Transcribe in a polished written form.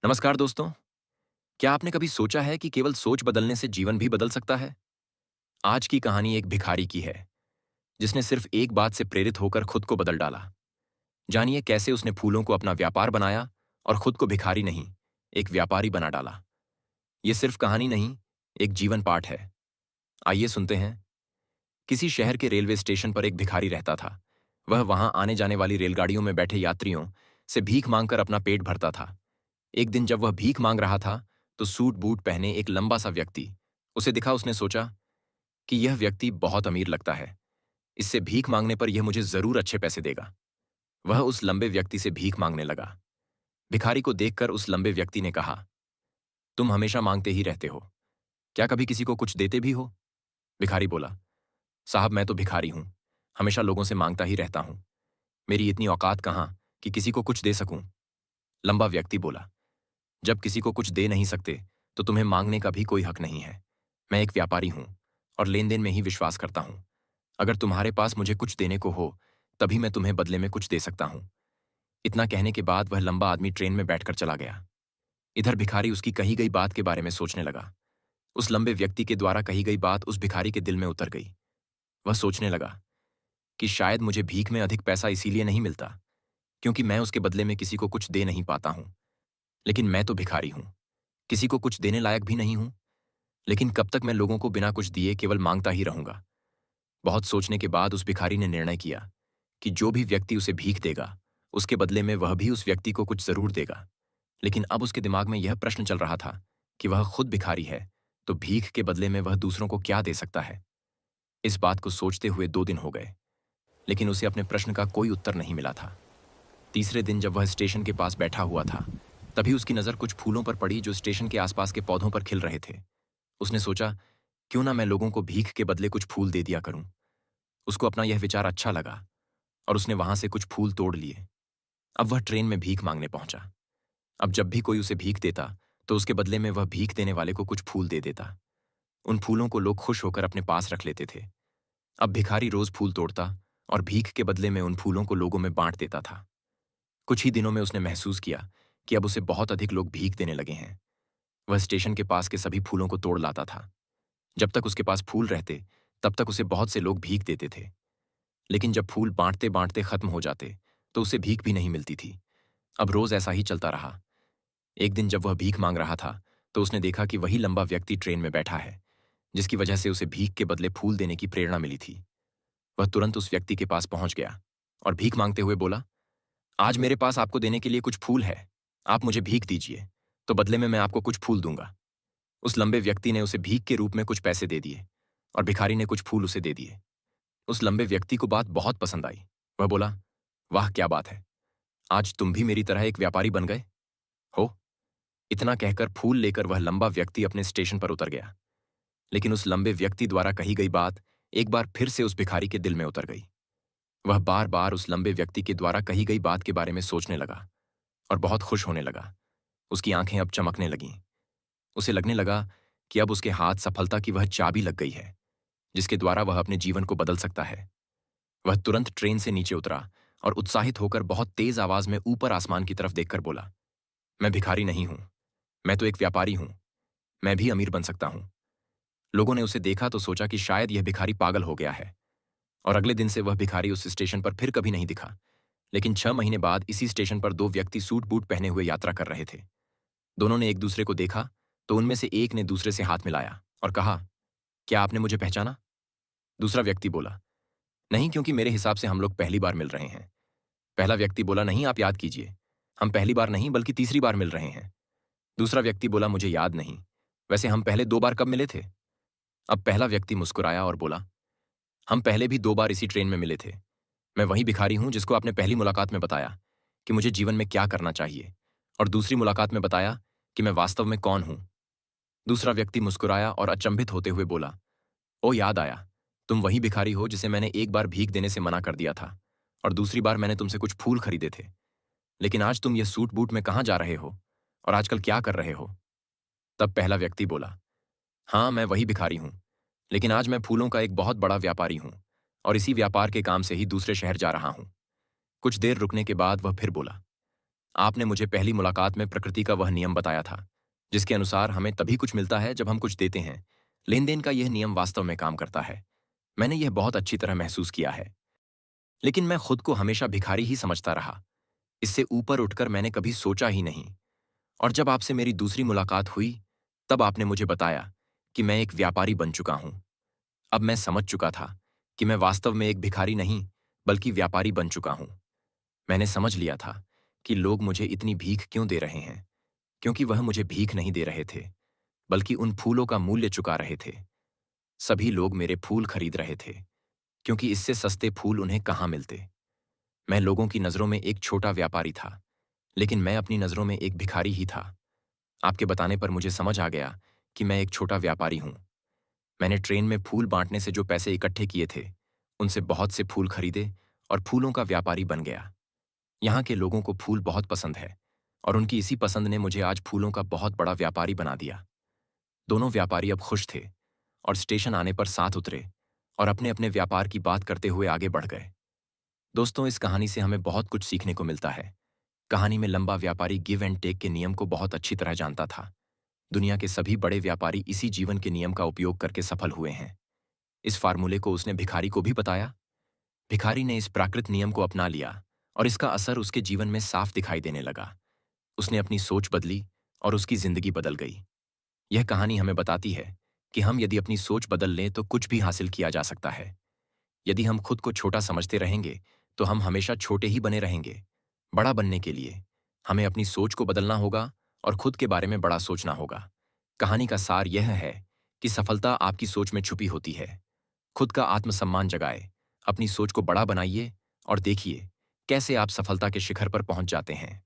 नमस्कार दोस्तों। क्या आपने कभी सोचा है कि केवल सोच बदलने से जीवन भी बदल सकता है? आज की कहानी एक भिखारी की है, जिसने सिर्फ एक बात से प्रेरित होकर खुद को बदल डाला। जानिए कैसे उसने फूलों को अपना व्यापार बनाया और खुद को भिखारी नहीं, एक व्यापारी बना डाला। ये सिर्फ कहानी नहीं, एक जीवन पाठ है। आइए सुनते हैं। किसी शहर के रेलवे स्टेशन पर एक भिखारी रहता था। वह वहां आने जाने वाली रेलगाड़ियों में बैठे यात्रियों से भीख मांगकर अपना पेट भरता था। एक दिन जब वह भीख मांग रहा था, तो सूट बूट पहने एक लंबा सा व्यक्ति उसे दिखा। उसने सोचा कि यह व्यक्ति बहुत अमीर लगता है, इससे भीख मांगने पर यह मुझे जरूर अच्छे पैसे देगा। वह उस लंबे व्यक्ति से भीख मांगने लगा। भिखारी को देखकर उस लंबे व्यक्ति ने कहा, तुम हमेशा मांगते ही रहते हो, क्या कभी किसी को कुछ देते भी हो? भिखारी बोला, साहब मैं तो भिखारी हूं, हमेशा लोगों से मांगता ही रहता हूं। मेरी इतनी औकात कहां कि किसी को कुछ दे सकूं। लंबा व्यक्ति बोला, जब किसी को कुछ दे नहीं सकते तो तुम्हें मांगने का भी कोई हक नहीं है। मैं एक व्यापारी हूं और लेन देन में ही विश्वास करता हूं। अगर तुम्हारे पास मुझे कुछ देने को हो, तभी मैं तुम्हें बदले में कुछ दे सकता हूं। इतना कहने के बाद वह लंबा आदमी ट्रेन में बैठकर चला गया। इधर भिखारी उसकी कही गई बात के बारे में सोचने लगा। उस लंबे व्यक्ति के द्वारा कही गई बात उस भिखारी के दिल में उतर गई। वह सोचने लगा कि शायद मुझे भीख में अधिक पैसा इसीलिए नहीं मिलता क्योंकि मैं उसके बदले में किसी को कुछ दे नहीं पाता हूं। लेकिन मैं तो भिखारी हूं, किसी को कुछ देने लायक भी नहीं हूं। लेकिन कब तक मैं लोगों को बिना कुछ दिए केवल मांगता ही रहूंगा? बहुत सोचने के बाद उस भिखारी ने निर्णय किया कि जो भी व्यक्ति उसे भीख देगा, उसके बदले में वह भी उस व्यक्ति को कुछ जरूर देगा। लेकिन अब उसके दिमाग में यह प्रश्न चल रहा था कि वह खुद भिखारी है, तो भीख के बदले में वह दूसरों को क्या दे सकता है? इस बात को सोचते हुए 2 दिन हो गए, लेकिन उसे अपने प्रश्न का कोई उत्तर नहीं मिला था। तीसरे दिन जब वह स्टेशन के पास बैठा हुआ था, तभी उसकी नज़र कुछ फूलों पर पड़ी जो स्टेशन के आसपास के पौधों पर खिल रहे थे। उसने सोचा, क्यों ना मैं लोगों को भीख के बदले कुछ फूल दे दिया करूं। उसको अपना यह विचार अच्छा लगा और उसने वहां से कुछ फूल तोड़ लिए। अब वह ट्रेन में भीख मांगने पहुंचा। अब जब भी कोई उसे भीख देता, तो उसके बदले में वह भीख देने वाले को कुछ फूल दे देता। उन फूलों को लोग खुश होकर अपने पास रख लेते थे। अब भिखारी रोज फूल तोड़ता और भीख के बदले में उन फूलों को लोगों में बांट देता था। कुछ ही दिनों में उसने महसूस किया कि अब उसे बहुत अधिक लोग भीख देने लगे हैं। वह स्टेशन के पास के सभी फूलों को तोड़ लाता था। जब तक उसके पास फूल रहते, तब तक उसे बहुत से लोग भीख देते थे। लेकिन जब फूल बांटते बांटते खत्म हो जाते, तो उसे भीख भी नहीं मिलती थी। अब रोज ऐसा ही चलता रहा। एक दिन जब वह भीख मांग रहा था, तो उसने देखा कि वही लंबा व्यक्ति ट्रेन में बैठा है, जिसकी वजह से उसे भीख के बदले फूल देने की प्रेरणा मिली थी। वह तुरंत उस व्यक्ति के पास पहुंच गया और भीख मांगते हुए बोला, आज मेरे पास आपको देने के लिए कुछ फूल है, आप मुझे भीख दीजिए, तो बदले में मैं आपको कुछ फूल दूंगा। उस लंबे व्यक्ति ने उसे भीख के रूप में कुछ पैसे दे दिए और भिखारी ने कुछ फूल उसे दे दिए। उस लंबे व्यक्ति को बात बहुत पसंद आई। वह बोला, वाह क्या बात है, आज तुम भी मेरी तरह एक व्यापारी बन गए हो। इतना कहकर फूल लेकर वह लंबा व्यक्ति अपने स्टेशन पर उतर गया। लेकिन उस लंबे व्यक्ति द्वारा कही गई बात एक बार फिर से उस भिखारी के दिल में उतर गई। वह बार बार उस लंबे व्यक्ति के द्वारा कही गई बात के बारे में सोचने लगा और बहुत खुश होने लगा। उसकी आंखें अब चमकने लगीं। उसे लगने लगा कि अब उसके हाथ सफलता की वह चाबी लग गई है, जिसके द्वारा वह अपने जीवन को बदल सकता है। वह तुरंत ट्रेन से नीचे उतरा और उत्साहित होकर बहुत तेज आवाज में ऊपर आसमान की तरफ देखकर बोला, मैं भिखारी नहीं हूं, मैं तो एक व्यापारी हूं, मैं भी अमीर बन सकता हूं। लोगों ने उसे देखा तो सोचा कि शायद यह भिखारी पागल हो गया है, और अगले दिन से वह भिखारी उस स्टेशन पर फिर कभी नहीं दिखा। लेकिन 6 महीने बाद इसी स्टेशन पर 2 व्यक्ति सूट बूट पहने हुए यात्रा कर रहे थे। दोनों ने एक दूसरे को देखा तो उनमें से एक ने दूसरे से हाथ मिलाया और कहा, क्या आपने मुझे पहचाना? दूसरा व्यक्ति बोला, नहीं, क्योंकि मेरे हिसाब से हम लोग पहली बार मिल रहे हैं। पहला व्यक्ति बोला, नहीं, आप याद कीजिए, हम पहली बार नहीं बल्कि तीसरी बार मिल रहे हैं। दूसरा व्यक्ति बोला, मुझे याद नहीं, वैसे हम पहले 2 बार कब मिले थे? अब पहला व्यक्ति मुस्कुराया और बोला, हम पहले भी 2 बार इसी ट्रेन में मिले थे। मैं वही भिखारी हूं जिसको आपने पहली मुलाकात में बताया कि मुझे जीवन में क्या करना चाहिए, और दूसरी मुलाकात में बताया कि मैं वास्तव में कौन हूं। दूसरा व्यक्ति मुस्कुराया और अचंभित होते हुए बोला, ओ याद आया, तुम वही भिखारी हो जिसे मैंने एक बार भीख देने से मना कर दिया था और दूसरी बार मैंने तुमसे कुछ फूल खरीदे थे। लेकिन आज तुम ये सूट बूट में कहाँ जा रहे हो और आजकल क्या कर रहे हो? तब पहला व्यक्ति बोला, हाँ मैं वही भिखारी हूं, लेकिन आज मैं फूलों का एक बहुत बड़ा व्यापारी हूं और इसी व्यापार के काम से ही दूसरे शहर जा रहा हूं। कुछ देर रुकने के बाद वह फिर बोला, आपने मुझे पहली मुलाकात में प्रकृति का वह नियम बताया था, जिसके अनुसार हमें तभी कुछ मिलता है जब हम कुछ देते हैं। लेन-देन का यह नियम वास्तव में काम करता है। मैंने यह बहुत अच्छी तरह महसूस किया है। लेकिन मैं खुद को हमेशा भिखारी ही समझता रहा। इससे ऊपर उठकर मैंने कभी सोचा ही नहीं। और जब आपसे मेरी दूसरी मुलाकात हुई, तब आपने मुझे बताया कि मैं एक व्यापारी बन चुका हूं। अब मैं समझ चुका था कि मैं वास्तव में एक भिखारी नहीं, बल्कि व्यापारी बन चुका हूं। मैंने समझ लिया था कि लोग मुझे इतनी भीख क्यों दे रहे हैं, क्योंकि वह मुझे भीख नहीं दे रहे थे, बल्कि उन फूलों का मूल्य चुका रहे थे। सभी लोग मेरे फूल खरीद रहे थे, क्योंकि इससे सस्ते फूल उन्हें कहाँ मिलते। मैं लोगों की नज़रों में एक छोटा व्यापारी था, लेकिन मैं अपनी नज़रों में एक भिखारी ही था। आपके बताने पर मुझे समझ आ गया कि मैं एक छोटा व्यापारी हूँ। मैंने ट्रेन में फूल बांटने से जो पैसे इकट्ठे किए थे, उनसे बहुत से फूल खरीदे और फूलों का व्यापारी बन गया। यहाँ के लोगों को फूल बहुत पसंद है और उनकी इसी पसंद ने मुझे आज फूलों का बहुत बड़ा व्यापारी बना दिया। दोनों व्यापारी अब खुश थे और स्टेशन आने पर साथ उतरे और अपने अपने व्यापार की बात करते हुए आगे बढ़ गए। दोस्तों, इस कहानी से हमें बहुत कुछ सीखने को मिलता है। कहानी में लंबा व्यापारी गिव एंड टेक के नियम को बहुत अच्छी तरह जानता था। दुनिया के सभी बड़े व्यापारी इसी जीवन के नियम का उपयोग करके सफल हुए हैं। इस फार्मूले को उसने भिखारी को भी बताया। भिखारी ने इस प्राकृत नियम को अपना लिया और इसका असर उसके जीवन में साफ दिखाई देने लगा। उसने अपनी सोच बदली और उसकी जिंदगी बदल गई। यह कहानी हमें बताती है कि हम यदि अपनी सोच बदल लें तो कुछ भी हासिल किया जा सकता है। यदि हम खुद को छोटा समझते रहेंगे तो हम हमेशा छोटे ही बने रहेंगे। बड़ा बनने के लिए हमें अपनी सोच को बदलना होगा और खुद के बारे में बड़ा सोचना होगा। कहानी का सार यह है कि सफलता आपकी सोच में छुपी होती है। खुद का आत्मसम्मान जगाए, अपनी सोच को बड़ा बनाइए और देखिए कैसे आप सफलता के शिखर पर पहुंच जाते हैं।